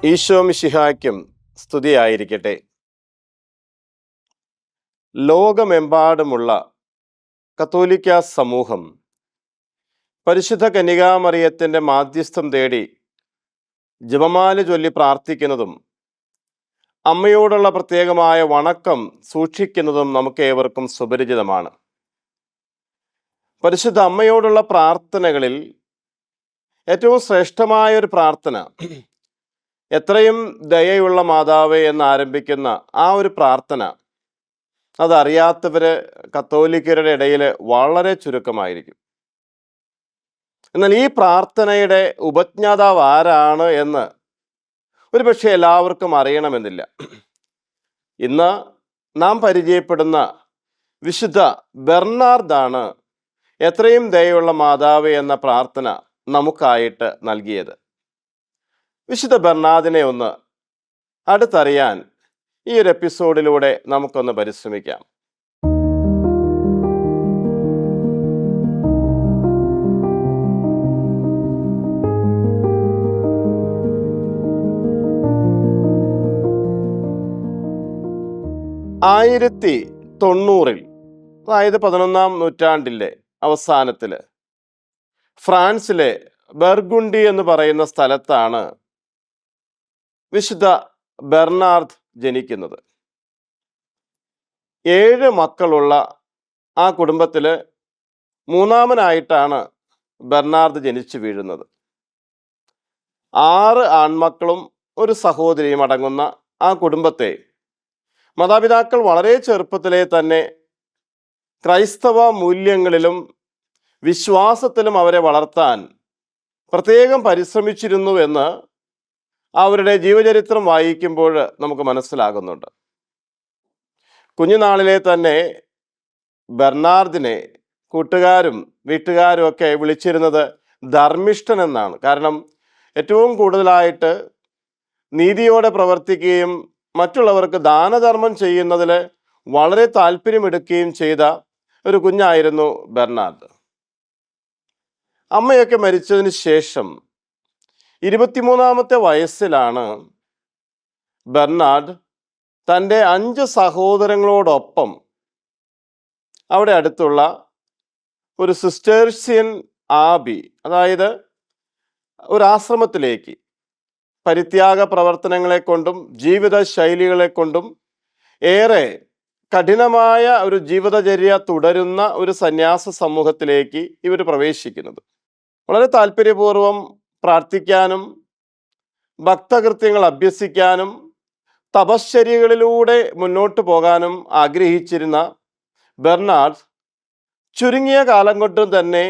ഈശോ മിശിഹായ്ക്കും സ്തുതിയായിരിക്കട്ടെ. ലോകമെമ്പാടുമുള്ള കത്തോലിക്ക സമൂഹം പരിശുദ്ധ കന്യകാമറിയത്തിൻ്റെ മാധ്യസ്ഥം തേടി ജപമാല ചൊല്ലി പ്രാർത്ഥിക്കുന്നതും അമ്മയോടുള്ള പ്രത്യേകമായ വണക്കം സൂക്ഷിക്കുന്നതും നമുക്കേവർക്കും സുപരിചിതമാണ്. പരിശുദ്ധ അമ്മയോടുള്ള പ്രാർത്ഥനകളിൽ ഏറ്റവും ശ്രേഷ്ഠമായ ഒരു പ്രാർത്ഥന, എത്രയും ദയയുള്ള മാതാവേ എന്നാരംഭിക്കുന്ന ആ ഒരു പ്രാർത്ഥന, അതറിയാത്തവര് കത്തോലിക്കരുടെ ഇടയിൽ വളരെ ചുരുക്കമായിരിക്കും. എന്നാൽ ഈ പ്രാർത്ഥനയുടെ ഉപജ്ഞാതാവ് ആരാണ് എന്ന് ഒരുപക്ഷെ എല്ലാവർക്കും അറിയണമെന്നില്ല. ഇന്ന് നാം പരിചയപ്പെടുന്ന വിശുദ്ധ ബെർണാർഡാണ് എത്രയും ദയയുള്ള മാതാവേ എന്ന പ്രാർത്ഥന നമുക്കായിട്ട് നൽകിയത്. വിശുദ്ധ ബെർണാർഡിനെ ഒന്ന് അടുത്തറിയാൻ ഈ ഒരു എപ്പിസോഡിലൂടെ നമുക്കൊന്ന് പരിശ്രമിക്കാം. ആയിരത്തി 1900-ൽ, അതായത് 11-ാം നൂറ്റാണ്ടിൻ്റെ അവസാനത്തിൽ ഫ്രാൻസിലെ ബർഗുണ്ടി എന്ന് പറയുന്ന സ്ഥലത്താണ് വിശുദ്ധ ബെർണാർഡ് ജനിക്കുന്നത്. 7 മക്കളുള്ള ആ കുടുംബത്തിൽ മൂന്നാമനായിട്ടാണ് ബെർണാർഡ് ജനിച്ചു വീഴുന്നത്. 6 ആൺമക്കളും ഒരു സഹോദരിയും അടങ്ങുന്ന ആ കുടുംബത്തെ മാതാപിതാക്കൾ വളരെ ചെറുപ്പത്തിലെ തന്നെ ക്രൈസ്തവ മൂല്യങ്ങളിലും വിശ്വാസത്തിലും അവരെ വളർത്താൻ പ്രത്യേകം പരിശ്രമിച്ചിരുന്നു എന്ന് അവരുടെ ജീവചരിത്രം വായിക്കുമ്പോൾ നമുക്ക് മനസ്സിലാകുന്നുണ്ട്. കുഞ്ഞുനാളിലെ തന്നെ ബെർണാർഡിനെ കൂട്ടുകാരും വീട്ടുകാരും ഒക്കെ വിളിച്ചിരുന്നത് ധർമ്മിഷ്ഠൻ എന്നാണ്. കാരണം ഏറ്റവും കൂടുതലായിട്ട് നീതിയോടെ പ്രവർത്തിക്കുകയും മറ്റുള്ളവർക്ക് ദാനധർമ്മം ചെയ്യുന്നതിൽ വളരെ താല്പര്യമെടുക്കുകയും ചെയ്ത ഒരു കുഞ്ഞായിരുന്നു ബെർണാർഡ്. അമ്മയൊക്കെ മരിച്ചതിന് ശേഷം 23-ാമത്തെ വയസ്സിലാണ് ബെർണാർഡ് തൻ്റെ 5 സഹോദരങ്ങളോടൊപ്പം അവിടെ അടുത്തുള്ള ഒരു സിസ്റ്റേഴ്സ്യൻ ആബി, അതായത് ഒരു ആശ്രമത്തിലേക്ക് പരിത്യാഗ പ്രവർത്തനങ്ങളെ കൊണ്ടും ജീവിത ശൈലികളെ കൊണ്ടും ഏറെ കഠിനമായ ഒരു ജീവിതചര്യ തുടരുന്ന ഒരു സന്യാസ സമൂഹത്തിലേക്ക് ഇവർ പ്രവേശിക്കുന്നത്. വളരെ താല്പര്യപൂർവ്വം പ്രാർത്ഥിക്കാനും ഭക്തകൃത്യങ്ങൾ അഭ്യസിക്കാനും തപശ്ചര്യകളിലൂടെ മുന്നോട്ട് പോകാനും ആഗ്രഹിച്ചിരുന്ന ബെർണാർഡ് ചുരുങ്ങിയ കാലം കൊണ്ട് തന്നെ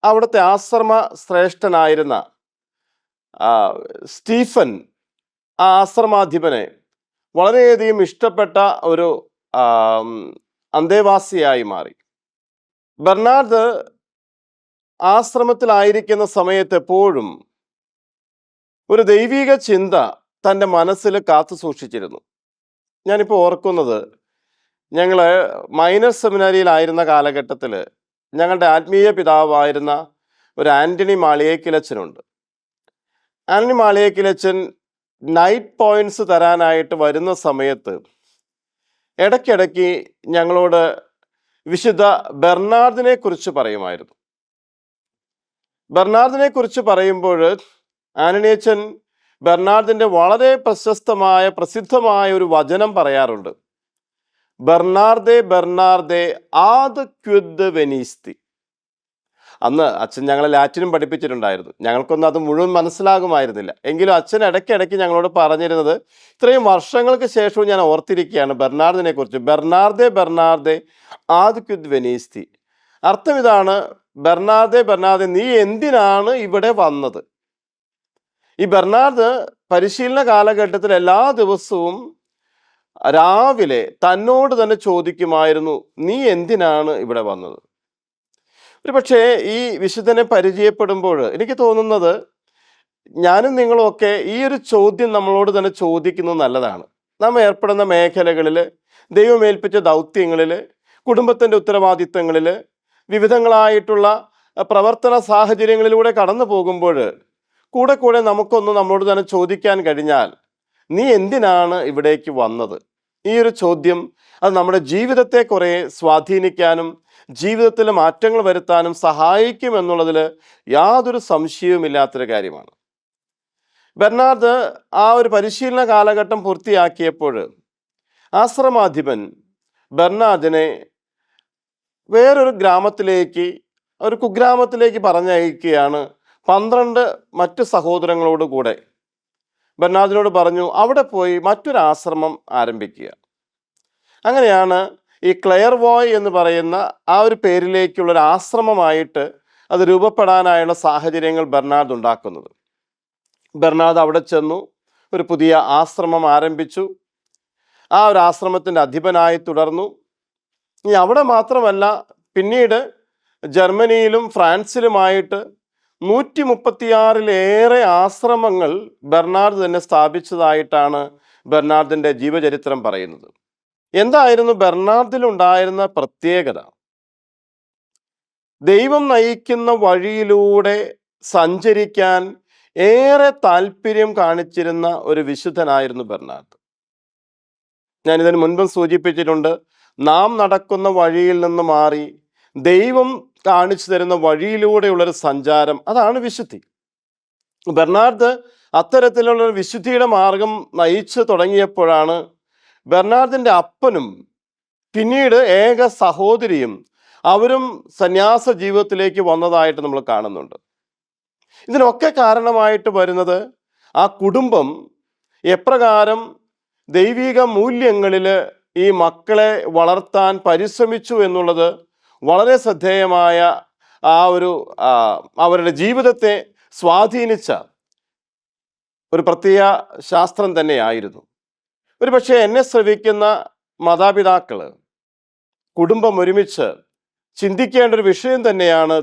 അവിടുത്തെ ആശ്രമ ശ്രേഷ്ഠനായിരുന്ന സ്റ്റീഫൻ, ആ ആശ്രമാധിപനെ വളരെയധികം ഇഷ്ടപ്പെട്ട ഒരു അന്തേവാസിയായി മാറി. ബെർണാർഡ് ആശ്രമത്തിലായിരിക്കുന്ന സമയത്ത് എപ്പോഴും ഒരു ദൈവിക ചിന്ത തൻ്റെ മനസ്സിൽ കാത്തു സൂക്ഷിച്ചിരുന്നു. ഞാനിപ്പോൾ ഓർക്കുന്നത്, ഞങ്ങൾ മൈനർ സെമിനാരിയിലായിരുന്ന കാലഘട്ടത്തിൽ ഞങ്ങളുടെ ആത്മീയ പിതാവായിരുന്ന ഒരു ആൻ്റണി മാളിയേക്കിലച്ചനുണ്ട്. ആൻ്റണി മാളിയേക്കിലച്ചൻ നൈറ്റ് പോയിന്റ്സ് തരാനായിട്ട് വരുന്ന സമയത്ത് ഇടയ്ക്കിടയ്ക്ക് ഞങ്ങളോട് വിശുദ്ധ ബെർണാർഡിനെ കുറിച്ച് പറയുമായിരുന്നു. ബെർണാർഡിനെ കുറിച്ച് പറയുമ്പോൾ ആന്റണിയച്ചൻ ബെർണാർഡിൻ്റെ വളരെ പ്രസിദ്ധമായ ഒരു വചനം പറയാറുണ്ട്: ബെർണാർദേ ബെർണാർദേ ആദ് ക്വിദ് വെനീസ്തി. അന്ന് അച്ഛൻ ഞങ്ങളെ ലാറ്റിനും പഠിപ്പിച്ചിട്ടുണ്ടായിരുന്നു. ഞങ്ങൾക്കൊന്നും അത് മുഴുവൻ മനസ്സിലാകുമായിരുന്നില്ല. എങ്കിലും അച്ഛൻ ഇടയ്ക്കിടയ്ക്ക് ഞങ്ങളോട് പറഞ്ഞിരുന്നത്, ഇത്രയും വർഷങ്ങൾക്ക് ശേഷവും ഞാൻ ഓർത്തിരിക്കുകയാണ് ബെർണാർഡിനെ കുറിച്ച്, ബെർണാർദേ ബെർണാർദേ ആദ് ക്വിദ് വെനീസ്തി. അർത്ഥം ഇതാണ്: ബെർണാർദേ ബെർണാർദേ, നീ എന്തിനാണ് ഇവിടെ വന്നത്? ഈ ബെർണാർഡ് പരിശീലന കാലഘട്ടത്തിൽ എല്ലാ ദിവസവും രാവിലെ തന്നോട് തന്നെ ചോദിക്കുമായിരുന്നു, നീ എന്തിനാണ് ഇവിടെ വന്നത്? ഒരു പക്ഷേ ഈ വിശുദ്ധനെ പരിചയപ്പെടുമ്പോൾ എനിക്ക് തോന്നുന്നത്, ഞാനും നിങ്ങളുമൊക്കെ ഈ ഒരു ചോദ്യം നമ്മളോട് തന്നെ ചോദിക്കുന്നത് നല്ലതാണ്. നാം ഏർപ്പെടുന്ന മേഖലകളിൽ, ദൈവമേൽപ്പിച്ച ദൗത്യങ്ങളിൽ, കുടുംബത്തിൻ്റെ ഉത്തരവാദിത്തങ്ങളിൽ, വിവിധങ്ങളായിട്ടുള്ള പ്രവർത്തന സാഹചര്യങ്ങളിലൂടെ കടന്നു പോകുമ്പോൾ കൂടെ കൂടെ നമുക്കൊന്ന് നമ്മളോട് തന്നെ ചോദിക്കാൻ കഴിഞ്ഞാൽ, നീ എന്തിനാണ് ഇവിടേക്ക് വന്നത്? ഈ ഒരു ചോദ്യം അത് നമ്മുടെ ജീവിതത്തെ കുറെ സ്വാധീനിക്കാനും ജീവിതത്തിൽ മാറ്റങ്ങൾ വരുത്താനും സഹായിക്കും എന്നുള്ളതിൽ യാതൊരു സംശയവുമില്ലാത്തൊരു കാര്യമാണ്. ബെർണാർഡ് ആ ഒരു പരിശീലന കാലഘട്ടം പൂർത്തിയാക്കിയപ്പോൾ ആശ്രമാധിപൻ ബെർണാർഡിനെ വേറൊരു ഗ്രാമത്തിലേക്ക്, ഒരു കുഗ്രാമത്തിലേക്ക് പറഞ്ഞയക്കുകയാണ്. 12 മറ്റു സഹോദരങ്ങളോട് കൂടെ ബെർണാർഡിനോട് പറഞ്ഞു, അവിടെ പോയി മറ്റൊരു ആശ്രമം ആരംഭിക്കുക. അങ്ങനെയാണ് ഈ ക്ലെയർവോയ് എന്ന് പറയുന്ന ആ ഒരു പേരിലേക്കുള്ളൊരു ആശ്രമമായിട്ട് അത് രൂപപ്പെടാനായുള്ള സാഹചര്യങ്ങൾ ബെർണാർഡ് ഉണ്ടാക്കുന്നത്. ബെർണാർഡ് അവിടെ ചെന്നു, ഒരു പുതിയ ആശ്രമം ആരംഭിച്ചു. ആ ഒരു ആശ്രമത്തിൻ്റെ അധിപനായി തുടർന്നു. ഇനി അവിടെ മാത്രമല്ല, പിന്നീട് ജർമ്മനിയിലും ഫ്രാൻസിലുമായിട്ട് 136-ലേറെ ആശ്രമങ്ങൾ ബെർണാർഡ് തന്നെ സ്ഥാപിച്ചതായിട്ടാണ് ബെർണാർഡിൻ്റെ ജീവചരിത്രം പറയുന്നത്. എന്തായിരുന്നു ബെർണാർഡിലുണ്ടായിരുന്ന പ്രത്യേകത? ദൈവം നയിക്കുന്ന വഴിയിലൂടെ സഞ്ചരിക്കാൻ ഏറെ താല്പര്യം കാണിച്ചിരുന്ന ഒരു വിശുദ്ധനായിരുന്നു ബെർണാർഡ്. ഞാനിതിന് മുൻപും സൂചിപ്പിച്ചിട്ടുണ്ട്, നാം നടക്കുന്ന വഴിയിൽ നിന്ന് മാറി ദൈവം കാണിച്ചു തരുന്ന വഴിയിലൂടെയുള്ളൊരു സഞ്ചാരം, അതാണ് വിശുദ്ധി. ബെർണാർഡ് അത്തരത്തിലുള്ള ഒരു വിശുദ്ധിയുടെ മാർഗം നയിച്ചു തുടങ്ങിയപ്പോഴാണ് ബെർണാർഡിൻ്റെ അപ്പനും പിന്നീട് ഏക സഹോദരിയും അവരും സന്യാസ ജീവിതത്തിലേക്ക് വന്നതായിട്ട് നമ്മൾ കാണുന്നുണ്ട്. ഇതിനൊക്കെ കാരണമായിട്ട് വരുന്നത് ആ കുടുംബം എപ്രകാരം ദൈവിക മൂല്യങ്ങളിൽ ഈ മക്കളെ വളർത്താൻ പരിശ്രമിച്ചു എന്നുള്ളത് വളരെ ശ്രദ്ധേയമായ ആ ഒരു അവരുടെ ജീവിതത്തെ സ്വാധീനിച്ച ഒരു പ്രത്യേക ശാസ്ത്രം തന്നെയായിരുന്നു. ഒരു പക്ഷേ എന്നെ ശ്രവിക്കുന്ന മാതാപിതാക്കൾ, കുടുംബം ഒരുമിച്ച് ചിന്തിക്കേണ്ട ഒരു വിഷയം തന്നെയാണ്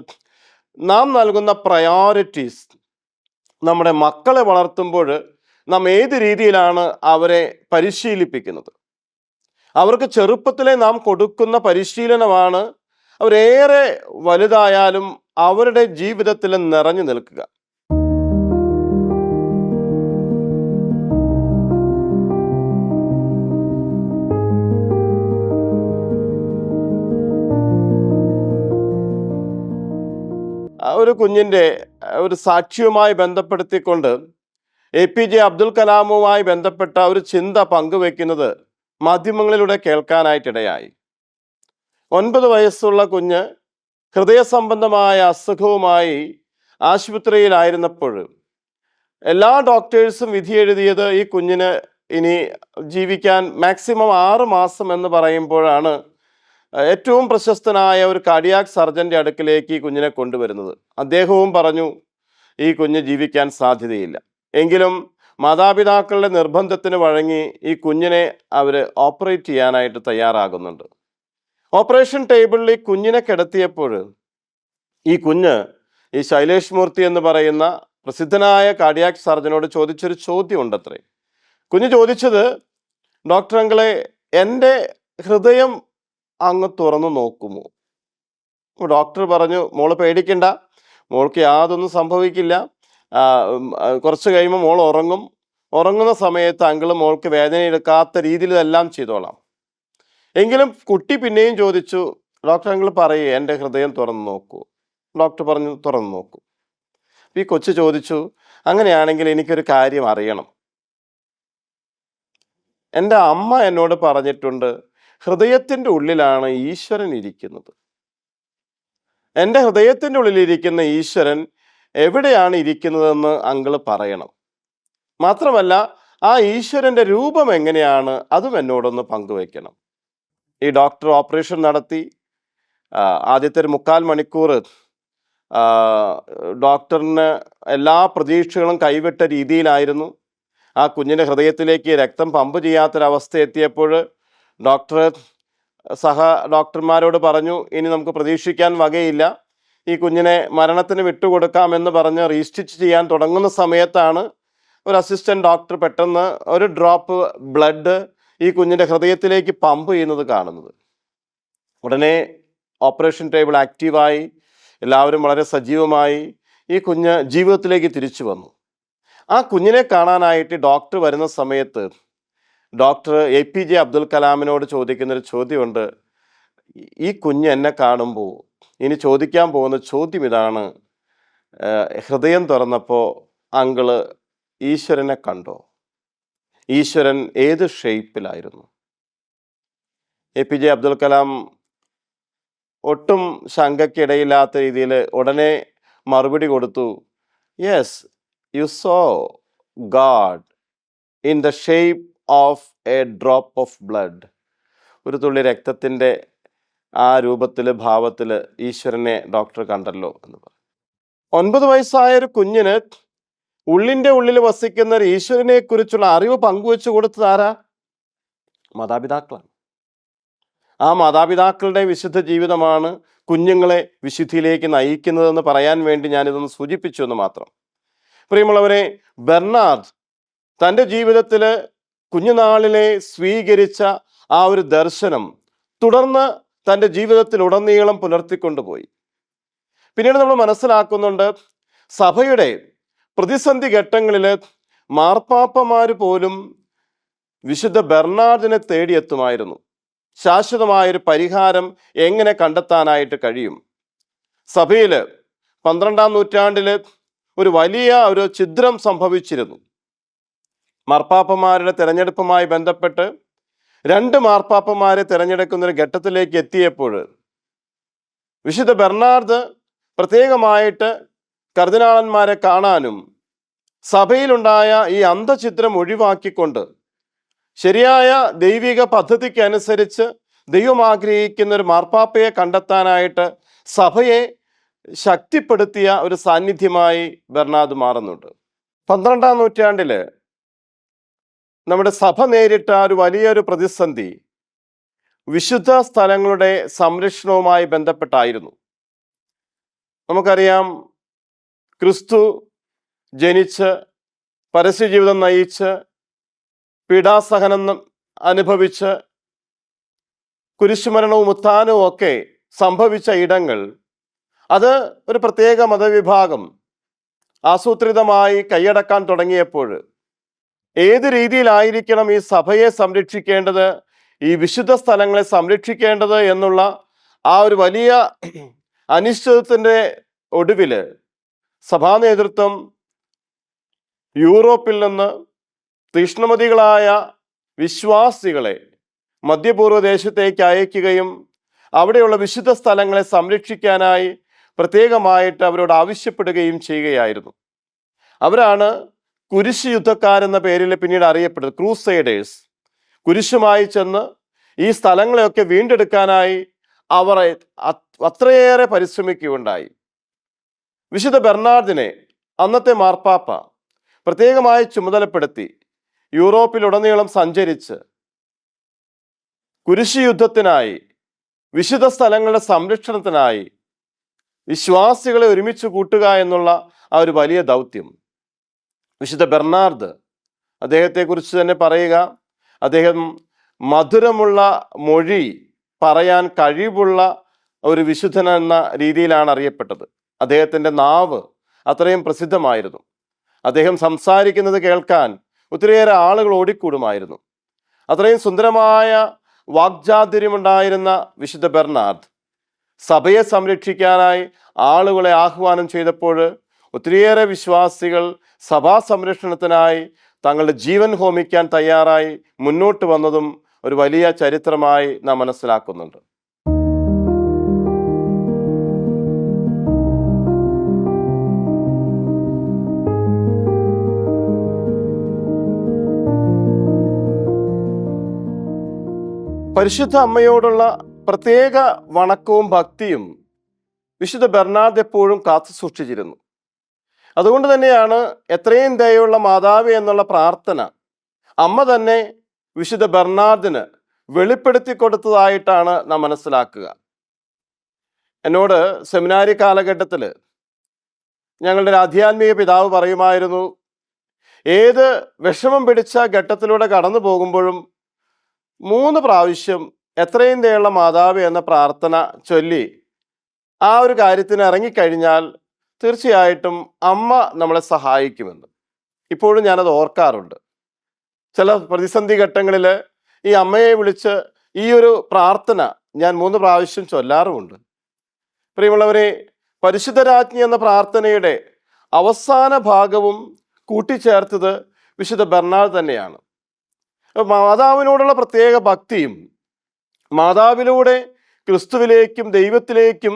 നാം നൽകുന്ന പ്രയോറിറ്റീസ്. നമ്മുടെ മക്കളെ വളർത്തുമ്പോൾ നാം ഏത് രീതിയിലാണ് അവരെ പരിശീലിപ്പിക്കുന്നത്? അവർക്ക് ചെറുപ്പത്തിലെ നാം കൊടുക്കുന്ന പരിശീലനമാണ് അവരേറെ വലുതായാലും അവരുടെ ജീവിതത്തിൽ നിറഞ്ഞു നിൽക്കുക. ഒരു കുഞ്ഞിൻ്റെ ഒരു സാക്ഷ്യവുമായി ബന്ധപ്പെടുത്തിക്കൊണ്ട് APJ അബ്ദുൽ കലാമുമായി ബന്ധപ്പെട്ട ഒരു ചിന്ത പങ്കുവെക്കുന്നത് മാധ്യമങ്ങളിലൂടെ കേൾക്കാനായിട്ടിടയായി. 9 വയസ്സുള്ള കുഞ്ഞ് ഹൃദയ സംബന്ധമായ അസുഖവുമായി ആശുപത്രിയിലായിരുന്നപ്പോൾ എല്ലാ ഡോക്ടേഴ്സും വിധി എഴുതിയത് ഈ കുഞ്ഞിന് ഇനി ജീവിക്കാൻ മാക്സിമം 6 മാസം എന്ന് പറയുമ്പോഴാണ് ഏറ്റവും പ്രശസ്തനായ ഒരു കാർഡിയാക് സർജൻ്റെ അടുക്കിലേക്ക് ഈ കുഞ്ഞിനെ കൊണ്ടുവരുന്നത്. അദ്ദേഹവും പറഞ്ഞു ഈ കുഞ്ഞ് ജീവിക്കാൻ സാധ്യതയില്ല. എങ്കിലും മാതാപിതാക്കളുടെ നിർബന്ധത്തിന് വഴങ്ങി ഈ കുഞ്ഞിനെ അവർ ഓപ്പറേറ്റ് ചെയ്യാനായിട്ട് തയ്യാറാകുന്നുണ്ട്. ഓപ്പറേഷൻ ടേബിളിൽ ഈ കുഞ്ഞിനെ കിടത്തിയപ്പോൾ ഈ കുഞ്ഞ് ഈ ശൈലേഷ് മൂർത്തി എന്ന് പറയുന്ന പ്രസിദ്ധനായ കാർഡിയാക് സർജനോട് ചോദിച്ചൊരു ചോദ്യം ഉണ്ടത്രേ. കുഞ്ഞ് ചോദിച്ചത്, ഡോക്ടർ അങ്കിളെ, എൻ്റെ ഹൃദയം അങ്ങ് തുറന്നു നോക്കുമോ? ഡോക്ടർ പറഞ്ഞു, മോള് പേടിക്കണ്ട, മോൾക്ക് യാതൊന്നും സംഭവിക്കില്ല. കുറച്ച് കഴിയുമ്പോൾ മോൾ ഉറങ്ങും. ഉറങ്ങുന്ന സമയത്ത് അങ്കിള് മോൾക്ക് വേദന എടുക്കാത്ത രീതിയിൽ ഇതെല്ലാം ചെയ്തോളാം. എങ്കിലും കുട്ടി പിന്നെയും ചോദിച്ചു, ഡോക്ടർ അങ്കിൾ പറയേ, എൻ്റെ ഹൃദയം തുറന്നു നോക്കൂ. ഡോക്ടർ പറഞ്ഞു, തുറന്നു നോക്കൂ. ഈ കൊച്ചു ചോദിച്ചു, അങ്ങനെയാണെങ്കിൽ എനിക്കൊരു കാര്യം അറിയണം. എൻ്റെ അമ്മ എന്നോട് പറഞ്ഞിട്ടുണ്ട്, ഹൃദയത്തിൻ്റെ ഉള്ളിലാണ് ഈശ്വരൻ ഇരിക്കുന്നത്. എൻ്റെ ഹൃദയത്തിൻ്റെ ഉള്ളിലിരിക്കുന്ന ഈശ്വരൻ എവിടെയാണ് ഇരിക്കുന്നതെന്ന് അങ്കിള് പറയണം. മാത്രമല്ല ആ ഈശ്വരൻ്റെ രൂപം എങ്ങനെയാണ് അതും എന്നോടൊന്ന് പങ്കുവയ്ക്കണം. ഈ ഡോക്ടർ ഓപ്പറേഷൻ നടത്തി. ആദ്യത്തെ ഒരു 3/4 മണിക്കൂർ ഡോക്ടറിന് എല്ലാ പ്രതീക്ഷകളും കൈവിട്ട രീതിയിലായിരുന്നു. ആ കുഞ്ഞിൻ്റെ ഹൃദയത്തിലേക്ക് രക്തം പമ്പ് ചെയ്യാത്തൊരവസ്ഥ എത്തിയപ്പോൾ ഡോക്ടർ ഡോക്ടർമാരോട് പറഞ്ഞു, ഇനി നമുക്ക് പ്രതീക്ഷിക്കാൻ വകയില്ല, ഈ കുഞ്ഞിനെ മരണത്തിന് വിട്ടുകൊടുക്കാമെന്ന് പറഞ്ഞ് റീസ്റ്റിച്ച് ചെയ്യാൻ തുടങ്ങുന്ന സമയത്താണ് ഒരു അസിസ്റ്റൻറ്റ് ഡോക്ടർ പെട്ടെന്ന് ഒരു ഡ്രോപ്പ് ബ്ലഡ് ഈ കുഞ്ഞിൻ്റെ ഹൃദയത്തിലേക്ക് പമ്പ് ചെയ്യുന്നത് കാണുന്നത്. ഉടനെ ഓപ്പറേഷൻ ടേബിൾ ആക്റ്റീവായി, എല്ലാവരും വളരെ സജീവമായി. ഈ കുഞ്ഞ് ജീവിതത്തിലേക്ക് തിരിച്ചു വന്നു. ആ കുഞ്ഞിനെ കാണാനായിട്ട് ഡോക്ടർ വരുന്ന സമയത്ത് ഡോക്ടർ APJ അബ്ദുൽ കലാമിനോട് ചോദിക്കുന്നൊരു ചോദ്യമുണ്ട്. ഈ കുഞ്ഞ് എന്നെ കാണുമ്പോൾ ഇനി ചോദിക്കാൻ പോകുന്ന ചോദ്യം ഇതാണ്: ഹൃദയം തുറന്നപ്പോൾ അങ്കിള് ഈശ്വരനെ കണ്ടോ? ഈശ്വരൻ ഏത് ഷേപ്പിലായിരുന്നു? APJ അബ്ദുൽ കലാം ഒട്ടും ശങ്കയ്ക്കിടയില്ലാത്ത രീതിയിൽ ഉടനെ മറുപടി കൊടുത്തു: yes, you so God in the shape of A drop of blood. ഒരു തുള്ളി രക്തത്തിൻ്റെ ആ രൂപത്തിൽ, ഭാവത്തിൽ ഈശ്വരനെ ഡോക്ടർ കണ്ടല്ലോ എന്ന് പറഞ്ഞു. 9 വയസ്സായ ഒരു കുഞ്ഞിന് ഉള്ളിൻ്റെ ഉള്ളിൽ വസിക്കുന്ന ഒരു ഈശ്വരനെ കുറിച്ചുള്ള അറിവ് പങ്കുവെച്ചു കൊടുത്തത് ആരാ? മാതാപിതാക്കളാണ്. ആ മാതാപിതാക്കളുടെ വിശുദ്ധ ജീവിതമാണ് കുഞ്ഞുങ്ങളെ വിശുദ്ധിയിലേക്ക് നയിക്കുന്നതെന്ന് പറയാൻ വേണ്ടി ഞാനിതൊന്ന് സൂചിപ്പിച്ചു എന്ന് മാത്രം. പ്രിയമുള്ളവരെ, ബെർണാർഡ് തൻ്റെ ജീവിതത്തിൽ കുഞ്ഞുനാളിലെ സ്വീകരിച്ച ആ ഒരു ദർശനം തുടർന്ന് തൻ്റെ ജീവിതത്തിലുടനീളം പുലർത്തിക്കൊണ്ടുപോയി. പിന്നീട് നമ്മൾ മനസ്സിലാക്കുന്നുണ്ട്, സഭയുടെ പ്രതിസന്ധി ഘട്ടങ്ങളിൽ മാർപ്പാപ്പമാർ പോലും വിശുദ്ധ ബെർണാർഡിനെ തേടിയെത്തുമായിരുന്നു. ശാശ്വതമായൊരു പരിഹാരം എങ്ങനെ കണ്ടെത്താനായിട്ട് കഴിയും? സഭയിൽ 12-ാം നൂറ്റാണ്ടിൽ ഒരു വലിയ ഒരു ഛിദ്രം സംഭവിച്ചിരുന്നു. മാർപ്പാപ്പമാരുടെ തിരഞ്ഞെടുപ്പുമായി ബന്ധപ്പെട്ട് 2 മാർപ്പാപ്പമാരെ തിരഞ്ഞെടുക്കുന്നൊരു ഘട്ടത്തിലേക്ക് എത്തിയപ്പോൾ വിശുദ്ധ ബെർണാർഡ് പ്രത്യേകമായിട്ട് കർദിനാളന്മാരെ കാണാനും സഭയിലുണ്ടായ ഈ അന്ധഛിദ്രം ഒഴിവാക്കിക്കൊണ്ട് ശരിയായ ദൈവിക പദ്ധതിക്ക് അനുസരിച്ച് ദൈവം ആഗ്രഹിക്കുന്ന ഒരു മാർപ്പാപ്പയെ കണ്ടെത്താനായിട്ട് സഭയെ ശക്തിപ്പെടുത്തിയ ഒരു സാന്നിധ്യമായി ബെർണാർഡ് മാറുന്നുണ്ട്. 12-ാം നൂറ്റാണ്ടിൽ നമ്മുടെ സഭ നേരിട്ട ഒരു വലിയൊരു പ്രതിസന്ധി വിശുദ്ധ സ്ഥലങ്ങളുടെ സംരക്ഷണവുമായി ബന്ധപ്പെട്ടായിരുന്നു. നമുക്കറിയാം, ക്രിസ്തു ജനിച്ച് പരസ്യജീവിതം നയിച്ച് പീഡാസഹനം അനുഭവിച്ച് കുരിശുമരണവും ഉത്ഥാനവും ഒക്കെ സംഭവിച്ച ഇടങ്ങൾ, അത് ഒരു പ്രത്യേക മതവിഭാഗം ആസൂത്രിതമായി കൈയടക്കാൻ തുടങ്ങിയപ്പോൾ ഏത് രീതിയിലായിരിക്കണം ഈ സഭയെ സംരക്ഷിക്കേണ്ടത്, ഈ വിശുദ്ധ സ്ഥലങ്ങളെ സംരക്ഷിക്കേണ്ടത് എന്നുള്ള ആ ഒരു വലിയ അനിശ്ചിതത്വത്തിൻ്റെ ഒടുവിൽ സഭാ നേതൃത്വം യൂറോപ്പിൽ നിന്ന് തീഷ്ണമതികളായ വിശ്വാസികളെ മധ്യപൂർവ്വ ദേശത്തേക്ക് അയക്കുകയും അവിടെയുള്ള വിശുദ്ധ സ്ഥലങ്ങളെ സംരക്ഷിക്കാനായി പ്രത്യേകമായിട്ട് അവരോട് ആവശ്യപ്പെടുകയും ചെയ്യുകയായിരുന്നു. അവരാണ് കുരിശ് യുദ്ധക്കാരെന്ന പേരിൽ പിന്നീട് അറിയപ്പെട്ടത്, ക്രൂസൈഡേഴ്സ്. കുരിശുമായി ചെന്ന് ഈ സ്ഥലങ്ങളെയൊക്കെ വീണ്ടെടുക്കാനായി അവർ അത്രയേറെ പരിശ്രമിക്കുകയുണ്ടായി. വിശുദ്ധ ബെർണാർഡിനെ അന്നത്തെ മാർപ്പാപ്പ പ്രത്യേകമായി ചുമതലപ്പെടുത്തി യൂറോപ്പിലുടനീളം സഞ്ചരിച്ച് കുരിശ് യുദ്ധത്തിനായി, വിശുദ്ധ സ്ഥലങ്ങളുടെ സംരക്ഷണത്തിനായി വിശ്വാസികളെ ഒരുമിച്ച് കൂട്ടുക എന്നുള്ള ആ ഒരു വലിയ ദൗത്യം. വിശുദ്ധ ബെർണാർഡ്, അദ്ദേഹത്തെക്കുറിച്ച് തന്നെ പറയുക, അദ്ദേഹം മധുരമുള്ള മൊഴി പറയാൻ കഴിവുള്ള ഒരു വിശുദ്ധൻ എന്ന രീതിയിലാണ് അറിയപ്പെട്ടത്. അദ്ദേഹത്തിൻ്റെ നാവ് അത്രയും പ്രസിദ്ധമായിരുന്നു. അദ്ദേഹം സംസാരിക്കുന്നത് കേൾക്കാൻ ഒത്തിരിയേറെ ആളുകൾ ഓടിക്കൂടുമായിരുന്നു. അത്രയും സുന്ദരമായ വാഗ്ചാതുര്യമുണ്ടായിരുന്ന വിശുദ്ധ ബെർണാർഡ് സഭയെ സംരക്ഷിക്കാനായി ആളുകളെ ആഹ്വാനം ചെയ്തപ്പോൾ ഒത്തിരിയേറെ വിശ്വാസികൾ സഭാ സംരക്ഷണത്തിനായി തങ്ങളുടെ ജീവൻ ഹോമിക്കാൻ തയ്യാറായി മുന്നോട്ട് വന്നതും ഒരു വലിയ ചരിത്രമായി നാം മനസ്സിലാക്കുന്നുണ്ട്. പരിശുദ്ധ അമ്മയോടുള്ള പ്രത്യേക വണക്കവും ഭക്തിയും വിശുദ്ധ ബെർണാർഡ് എപ്പോഴും കാത്തു സൂക്ഷിച്ചിരുന്നു. അതുകൊണ്ട് തന്നെയാണ് എത്രയും ദയുള്ള മാതാവ് എന്നുള്ള പ്രാർത്ഥന അമ്മ തന്നെ വിശുദ്ധ ബെർണാർഡിന് വെളിപ്പെടുത്തി കൊടുത്തതായിട്ടാണ് നാം മനസ്സിലാക്കുക. എന്നോട് സെമിനാരി കാലഘട്ടത്തിൽ ഞങ്ങളുടെ ആധ്യാത്മിക പിതാവ് പറയുമായിരുന്നു, ഏത് വിഷമം പിടിച്ച ഘട്ടത്തിലൂടെ കടന്നു പോകുമ്പോഴും 3 പ്രാവശ്യം എത്രയും ദയുള്ള മാതാവ് എന്ന പ്രാർത്ഥന ചൊല്ലി ആ ഒരു കാര്യത്തിന് ഇറങ്ങിക്കഴിഞ്ഞാൽ തീർച്ചയായിട്ടും അമ്മ നമ്മളെ സഹായിക്കുമെന്ന്. ഇപ്പോഴും ഞാനത് ഓർക്കാറുണ്ട്. ചില പ്രതിസന്ധി ഘട്ടങ്ങളിൽ ഈ അമ്മയെ വിളിച്ച് ഈ ഒരു പ്രാർത്ഥന ഞാൻ 3 പ്രാവശ്യം ചൊല്ലാറുമുണ്ട്. പ്രിയമുള്ളവരെ, പരിശുദ്ധരാജ്ഞി എന്ന പ്രാർത്ഥനയുടെ അവസാന ഭാഗവും കൂട്ടിച്ചേർത്തത് വിശുദ്ധ ബെർണാഡ് തന്നെയാണ്. മാതാവിനോടുള്ള പ്രത്യേക ഭക്തിയും മാതാവിലൂടെ ക്രിസ്തുവിലേക്കും ദൈവത്തിലേക്കും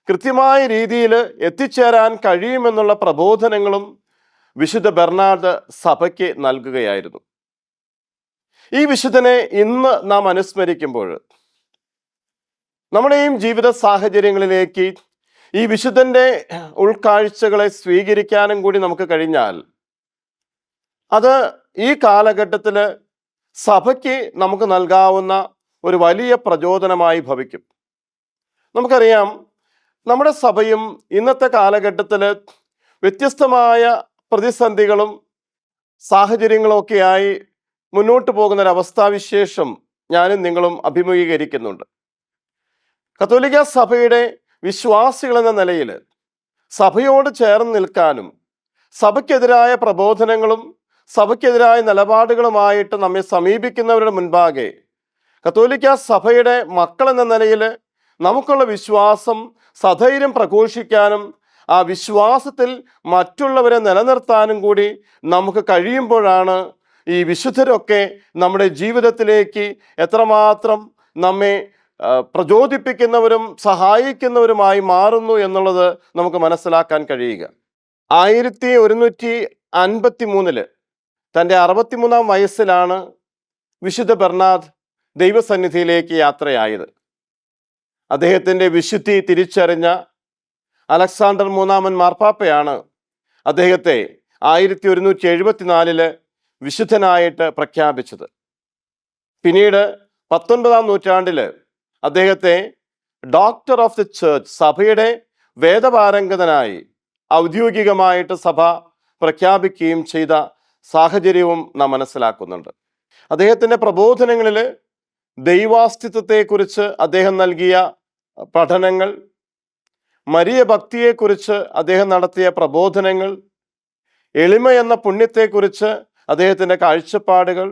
കൃത്യമായ രീതിയിൽ എത്തിച്ചേരാൻ കഴിയുമെന്നുള്ള പ്രബോധനങ്ങളും വിശുദ്ധ ബെർണാഡ് സഭയ്ക്ക് നൽകുകയായിരുന്നു. ഈ വിശുദ്ധനെ ഇന്ന് നാം അനുസ്മരിക്കുമ്പോൾ നമ്മുടെയും ജീവിത സാഹചര്യങ്ങളിലേക്ക് ഈ വിശുദ്ധന്റെ ഉൾക്കാഴ്ചകളെ സ്വീകരിക്കാനും കൂടി നമുക്ക് കഴിഞ്ഞാൽ അത് ഈ കാലഘട്ടത്തിൽ സഭയ്ക്ക് നമുക്ക് നൽകാവുന്ന ഒരു വലിയ പ്രചോദനമായി ഭവിക്കും. നമുക്കറിയാം, നമ്മുടെ സഭയും ഇന്നത്തെ കാലഘട്ടത്തിൽ വ്യത്യസ്തമായ പ്രതിസന്ധികളും സാഹചര്യങ്ങളും ഒക്കെയായി മുന്നോട്ട് പോകുന്ന ഒരു അവസ്ഥാവിശേഷം ഞാനും നിങ്ങളും അഭിമുഖീകരിക്കുന്നുണ്ട്. കത്തോലിക്ക സഭയുടെ വിശ്വാസികൾ എന്ന നിലയിൽ സഭയോട് ചേർന്ന് നിൽക്കാനും സഭയ്ക്കെതിരായ പ്രബോധനങ്ങളും സഭയ്ക്കെതിരായ നിലപാടുകളുമായിട്ട് നമ്മെ സമീപിക്കുന്നവരുടെ മുൻപാകെ കത്തോലിക്ക സഭയുടെ മക്കൾ എന്ന നിലയിൽ നമുക്കുള്ള വിശ്വാസം സധൈര്യം പ്രഘോഷിക്കാനും ആ വിശ്വാസത്തിൽ മറ്റുള്ളവരെ നിലനിർത്താനും കൂടി നമുക്ക് കഴിയുമ്പോഴാണ് ഈ വിശുദ്ധരൊക്കെ നമ്മുടെ ജീവിതത്തിലേക്ക് എത്രമാത്രം നമ്മെ പ്രചോദിപ്പിക്കുന്നവരും സഹായിക്കുന്നവരുമായി മാറുന്നു എന്നുള്ളത് നമുക്ക് മനസ്സിലാക്കാൻ കഴിയുക. 1153 തൻ്റെ 63-ാം വയസ്സിലാണ് വിശുദ്ധ ബെർണാഡ് ദൈവസന്നിധിയിലേക്ക് യാത്രയായത്. അദ്ദേഹത്തിൻ്റെ വിശുദ്ധി തിരിച്ചറിഞ്ഞ അലക്സാണ്ടർ മൂന്നാമൻ മാർപ്പാപ്പയാണ് അദ്ദേഹത്തെ 1174 വിശുദ്ധനായിട്ട് പ്രഖ്യാപിച്ചത്. പിന്നീട് 19-ാം നൂറ്റാണ്ടിൽ അദ്ദേഹത്തെ ഡോക്ടർ ഓഫ് ദി ചർച്ച്, സഭയുടെ വേദപാരംഗതനായി ഔദ്യോഗികമായിട്ട് സഭ പ്രഖ്യാപിക്കുകയും ചെയ്ത സാഹചര്യവും നാം മനസ്സിലാക്കുന്നുണ്ട്. അദ്ദേഹത്തിൻ്റെ പ്രബോധനങ്ങളിൽ ദൈവാസ്തിത്വത്തെക്കുറിച്ച് അദ്ദേഹം നൽകിയ പഠനങ്ങൾ, മരിയ ഭക്തിയെക്കുറിച്ച് അദ്ദേഹം നടത്തിയ പ്രബോധനങ്ങൾ, എളിമ എന്ന പുണ്യത്തെക്കുറിച്ച് അദ്ദേഹത്തിൻ്റെ കാഴ്ചപ്പാടുകൾ,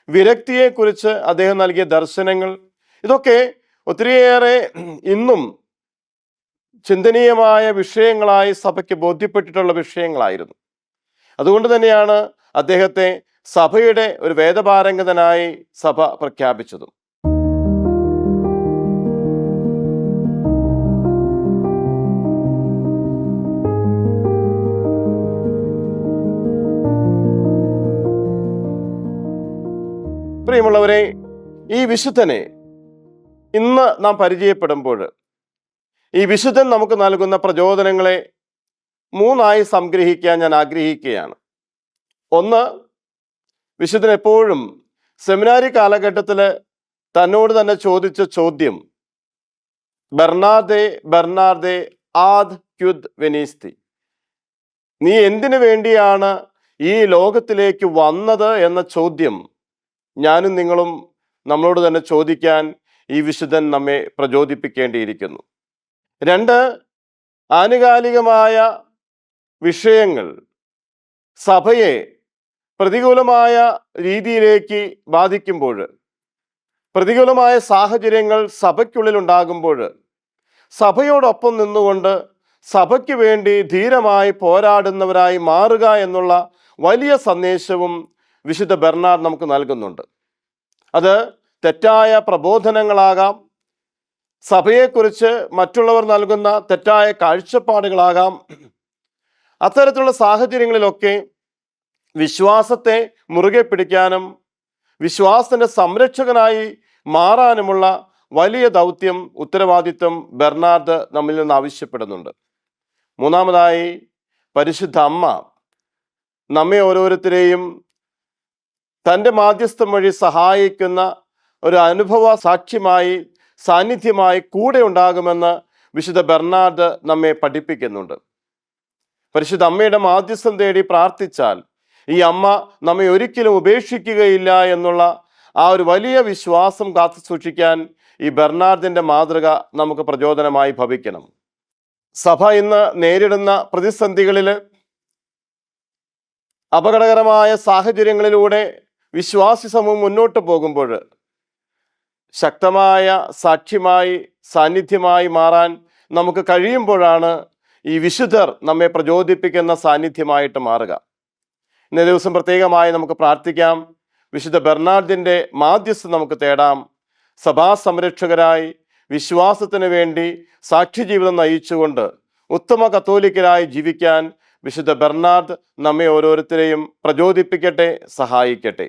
വിരക്തിയെക്കുറിച്ച് അദ്ദേഹം നൽകിയ ദർശനങ്ങൾ, ഇതൊക്കെ ഒത്തിരിയേറെ ഇന്നും ചിന്തനീയമായ വിഷയങ്ങളായി സഭയ്ക്ക് ബോധ്യപ്പെട്ടിട്ടുള്ള വിഷയങ്ങളായിരുന്നു. അതുകൊണ്ട് തന്നെയാണ് അദ്ദേഹത്തെ സഭയുടെ ഒരു വേദപാരംഗതനായി സഭ പ്രഖ്യാപിച്ചതും. പ്രിയമുള്ളവരെ, ഈ വിശുദ്ധനെ ഇന്ന് നാം പരിചയപ്പെടുമ്പോൾ ഈ വിശുദ്ധൻ നമുക്ക് നൽകുന്ന പ്രചോദനങ്ങളെ 3 സംഗ്രഹിക്കാൻ ഞാൻ ആഗ്രഹിക്കുകയാണ്. ഒന്ന്, വിശുദ്ധൻ എപ്പോഴും സെമിനാരി കാലഘട്ടത്തിൽ തന്നോട് തന്നെ ചോദിച്ച ചോദ്യം, ബെർണാർദേ ബെർണാർദേ ആദ് ക്യുദ് വെനീസ്തി, നീ എന്തിനു വേണ്ടിയാണ് ഈ ലോകത്തിലേക്ക് വന്നത് എന്ന ചോദ്യം ഞാനും നിങ്ങളും നമ്മളോട് തന്നെ ചോദിക്കാൻ ഈ വിശുദ്ധൻ നമ്മെ പ്രചോദിപ്പിക്കേണ്ടിയിരിക്കുന്നു. 2, ആനുകാലികമായ വിഷയങ്ങൾ സഭയെ പ്രതികൂലമായ രീതിയിലേക്ക് ബാധിക്കുമ്പോൾ, പ്രതികൂലമായ സാഹചര്യങ്ങൾ സഭയ്ക്കുള്ളിൽ ഉണ്ടാകുമ്പോൾ സഭയോടൊപ്പം നിന്നുകൊണ്ട് സഭയ്ക്ക് വേണ്ടി ധീരമായി പോരാടുന്നവരായി മാറുക എന്നുള്ള വലിയ സന്ദേശവും വിശുദ്ധ ബെർണാഡ് നമുക്ക് നൽകുന്നുണ്ട്. അത് തെറ്റായ പ്രബോധനങ്ങളാകാം, സഭയെക്കുറിച്ച് മറ്റുള്ളവർ നൽകുന്ന തെറ്റായ കാഴ്ചപ്പാടുകളാകാം. അത്തരത്തിലുള്ള സാഹചര്യങ്ങളിലൊക്കെ വിശ്വാസത്തെ മുറുകെ പിടിക്കാനും വിശ്വാസത്തിൻ്റെ സംരക്ഷകനായി മാറാനുമുള്ള വലിയ ദൗത്യം, ഉത്തരവാദിത്വം ബെർണാഡ് നമ്മിൽ നിന്ന് ആവശ്യപ്പെടുന്നുണ്ട്. 3, പരിശുദ്ധ അമ്മ നമ്മെ ഓരോരുത്തരെയും തൻ്റെ മാധ്യസ്ഥം വഴി സഹായിക്കുന്ന ഒരു അനുഭവ സാക്ഷ്യമായി, സാന്നിധ്യമായി കൂടെ ഉണ്ടാകുമെന്ന് വിശുദ്ധ ബെർണാഡ് നമ്മെ പഠിപ്പിക്കുന്നുണ്ട്. പരിശുദ്ധ അമ്മയുടെ മാധ്യസ്ഥം തേടി പ്രാർത്ഥിച്ചാൽ ഈ അമ്മ നമ്മെ ഒരിക്കലും ഉപേക്ഷിക്കുകയില്ല എന്നുള്ള ആ ഒരു വലിയ വിശ്വാസം കാത്തു സൂക്ഷിക്കാൻ ഈ ബെർണാർദിൻ്റെ മാതൃക നമുക്ക് പ്രചോദനമായി ഭവിക്കണം. സഭ ഇന്ന് നേരിടുന്ന പ്രതിസന്ധികളിൽ അപകടകരമായ സാഹചര്യങ്ങളിലൂടെ വിശ്വാസി സമൂഹം മുന്നോട്ട് പോകുമ്പോൾ ശക്തമായ സാക്ഷ്യമായി സാന്നിധ്യമായി മാറാൻ നമുക്ക് കഴിയുമ്പോഴാണ് ഈ വിശുദ്ധർ നമ്മെ പ്രചോദിപ്പിക്കുന്ന സാന്നിധ്യമായിട്ട് മാറുക. ഇന്നേ ദിവസം പ്രത്യേകമായി നമുക്ക് പ്രാർത്ഥിക്കാം. വിശുദ്ധ ബെർണാർഡിൻ്റെ മാധ്യസ്ഥം നമുക്ക് തേടാം. സഭാ സംരക്ഷകരായി വിശ്വാസത്തിന് വേണ്ടി സാക്ഷ്യജീവിതം നയിച്ചുകൊണ്ട് ഉത്തമ കത്തോലിക്കരായി ജീവിക്കാൻ വിശുദ്ധ ബെർണാർഡ് നമ്മെ ഓരോരുത്തരെയും പ്രചോദിപ്പിക്കട്ടെ, സഹായിക്കട്ടെ.